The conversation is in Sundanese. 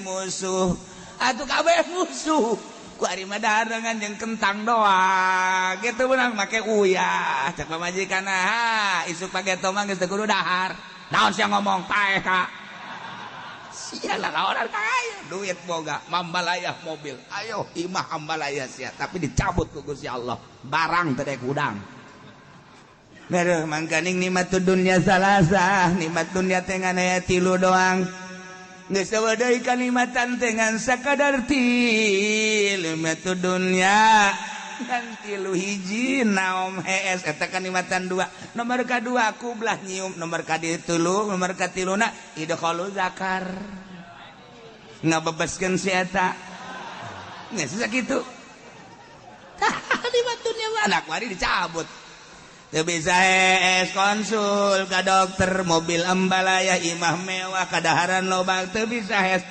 musuh atuh kabeh musuh ku ari mah daharengan jeung kentang doang gitu beunang make uyah cek pamajikanna isuk pageto mah geus teu kudu dahar naon sia ngomong taeh ka sia lawan kaya duit boga mambalayah mobil ayo imah ambalayah sia tapi dicabut ku Gusti Allah barang teu daek udang beureuh mangkaning nikmatud dunya salasa nikmat dunya teh ngan aya 3 doang geus sawadai kalimatan teh ngan sakadar nikmatud dunya kan 3 hiji naom hees eta kalimatan 2 nomor kadua kublah nyium nomor kaditulu nomor katiluna idkhalu zakar ngabebaskeun si eta geus sakitu nikmat dunya anak wari dicabut teu bisa hees konsul ka dokter mobil ambalayah imah mewah kadaharan loba teu bisa hees